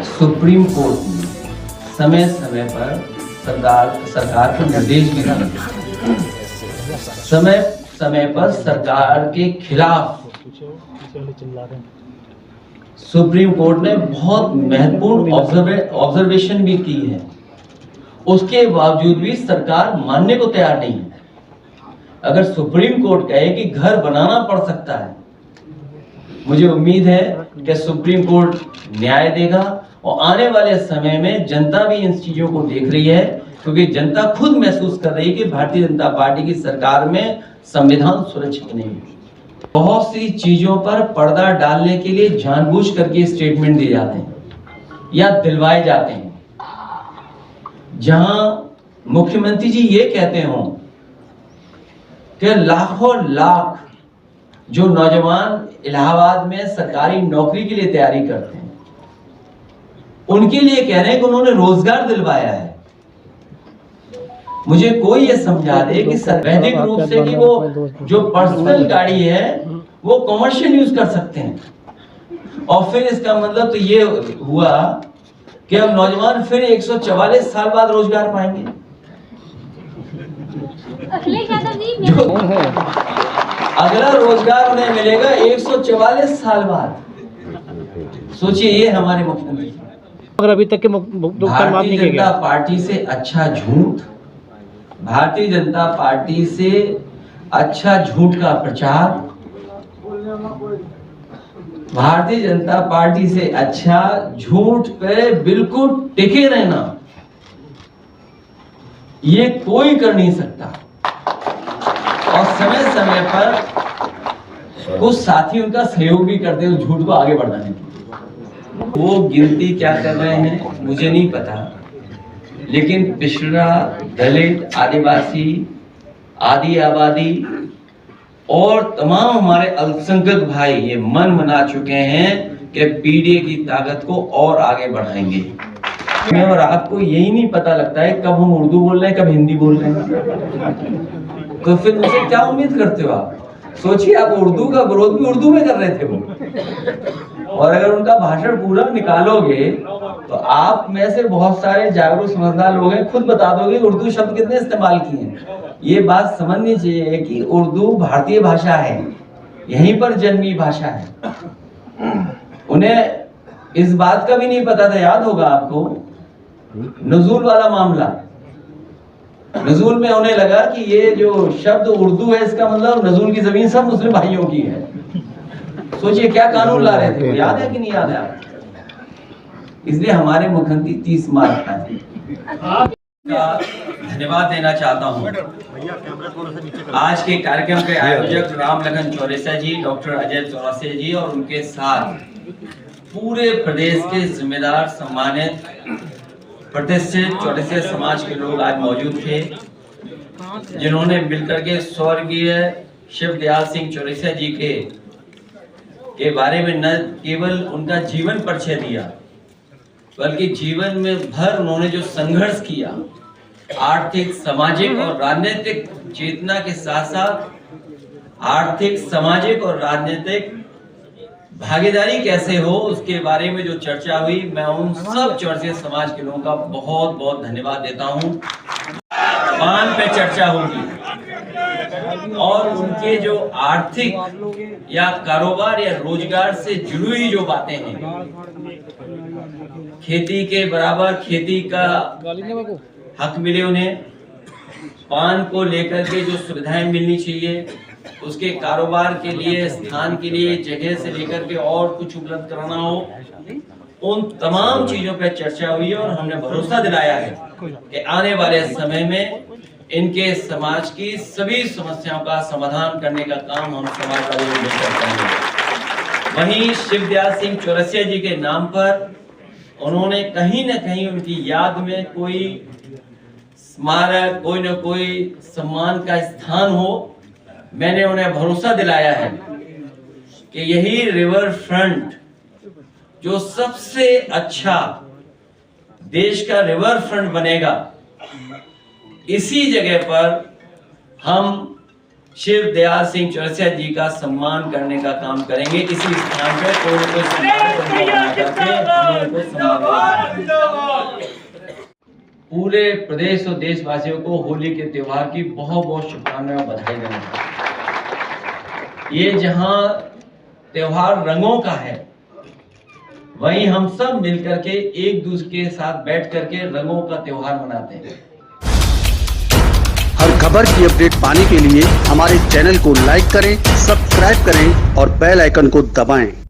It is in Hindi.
सुप्रीम कोर्ट ने समय समय पर सरकार को निर्देश भी दिए, समय समय पर सरकार के खिलाफ सुप्रीम कोर्ट ने बहुत महत्वपूर्ण ऑब्जर्वेशन भी की है। उसके बावजूद भी सरकार मानने को तैयार नहीं है। अगर सुप्रीम कोर्ट कहे कि घर बनाना पड़ सकता है, मुझे उम्मीद है कि सुप्रीम कोर्ट न्याय देगा और आने वाले समय में जनता भी इन चीजों को देख रही है, क्योंकि जनता खुद महसूस कर रही है कि भारतीय जनता पार्टी की सरकार में संविधान सुरक्षित नहीं है। बहुत सी चीजों पर पर्दा डालने के लिए जानबूझ करके स्टेटमेंट दिए जाते हैं या दिलवाए जाते हैं। जहां मुख्यमंत्री जी ये कहते हों कि लाखों लाख जो नौजवान इलाहाबाद में सरकारी नौकरी के लिए तैयारी करते हैं, उनके लिए कह रहे हैं कि उन्होंने रोजगार दिलवाया है। मुझे कोई ये समझा दे कि वैधिक रूप से कि वो जो पर्सनल गाड़ी है वो कमर्शियल यूज कर सकते हैं। और फिर इसका मतलब तो ये हुआ कि अब नौजवान फिर 144 साल बाद रोजगार पाएंगे। जो अगला रोजगार उन्हें मिलेगा 144 साल बाद। सोचिए, ये हमारे मुख्यमंत्री। अगर अभी तक के भारतीय जनता पार्टी से अच्छा झूठ, भारतीय जनता पार्टी से अच्छा झूठ का प्रचार, भारतीय जनता पार्टी से अच्छा झूठ पे बिल्कुल टिके रहना, ये कोई कर नहीं सकता। और समय समय पर कुछ साथी उनका सहयोग भी करते हैं उस झूठ को आगे बढ़ाने के लिए। वो गिनती क्या कर रहे हैं मुझे नहीं पता, लेकिन पिछड़ा, दलित, आदिवासी, आदि आबादी और तमाम हमारे अल्पसंख्यक भाई ये मन बना चुके हैं कि पीडीए की ताकत को और आगे बढ़ाएंगे। मैं और आपको यही नहीं पता लगता है कब हम उर्दू बोल रहे हैं, कब हिंदी बोल रहे हैं। तो फिर मुझसे क्या उम्मीद करते हो आप? सोचिए, आप उर्दू का विरोध भी उर्दू में कर रहे थे वो, और अगर उनका भाषण पूरा निकालोगे तो आप में से बहुत सारे जागरूक समझदार लोग हैं, खुद बता दोगे उर्दू शब्द कितने इस्तेमाल किए हैं। ये बात समझनी चाहिए कि उर्दू भारतीय भाषा है, यहीं पर जन्मी भाषा है। उन्हें इस बात का भी नहीं पता था, याद होगा आपको, नजूल वाला मामला। नजूल में उन्हें लगा कि ये जो शब्द उर्दू है इसका मतलब नजूल की जमीन सब मुस्लिम भाइयों की है। सोचिए क्या कानून ला रहे थे, याद है कि नहीं याद है आपको? इसलिए हमारे मुख्यमंत्री 30 मार्च का धन्यवाद देना चाहता हूं। आज के कार्यक्रम के आयोजक राम लखन चौरसिया जी, डॉक्टर अजय चौरसिया जी और उनके साथ पूरे प्रदेश के जिम्मेदार सम्मानित प्रतिष्ठित चौरसिया समाज के लोग आज मौजूद थे, जिन्होंने मिलकर के स्वर्गीय शिवदयाल सिंह चौरसिया जी के बारे में न केवल उनका जीवन परिचय दिया, बल्कि जीवन में भर उन्होंने जो संघर्ष किया, आर्थिक, सामाजिक और राजनीतिक चेतना के साथ साथ आर्थिक, सामाजिक और राजनीतिक भागीदारी कैसे हो उसके बारे में जो चर्चा हुई, मैं उन सब चौरसिया समाज के लोगों का बहुत बहुत धन्यवाद देता हूं। पान पे चर्चा होगी और उनके जो आर्थिक या कारोबार या रोजगार से जुड़ी हुई जो बातें हैं, खेती के बराबर खेती का हक मिले उन्हें, पान को लेकर के जो सुविधाएं मिलनी चाहिए, उसके कारोबार के लिए, स्थान के लिए, जगह से लेकर के और कुछ उपलब्ध कराना हो, उन तमाम चीजों पर चर्चा हुई और हमने भरोसा दिलाया है कि आने वाले समय में इनके समाज की सभी समस्याओं का समाधान करने का काम हम समाजवादी लोग मिलकर करेंगे। वहीं शिवदयाल सिंह चौरसिया जी के नाम पर उन्होंने कहीं न कहीं उनकी याद में कोई स्मारक, कोई न कोई सम्मान का स्थान हो। मैंने उन्हें भरोसा दिलाया है कि यही रिवर फ्रंट जो सबसे अच्छा देश का रिवर फ्रंट बनेगा, इसी जगह पर हम शिवदयाल सिंह चौरसिया जी का सम्मान करने का काम करेंगे। इसी स्थान पर कोई न कोई सम्मान पूरे प्रदेश और देशवासियों को होली के त्योहार की बहुत बहुत शुभकामनाएं और बधाई देना चाहता हूं। ये जहां त्योहार रंगों का है, वहीं हम सब मिलकर के एक दूसरे के साथ बैठ करके रंगों का त्योहार मनाते हैं। हर खबर की अपडेट पाने के लिए हमारे चैनल को लाइक करें, सब्सक्राइब करें और बेल आइकन को दबाएं।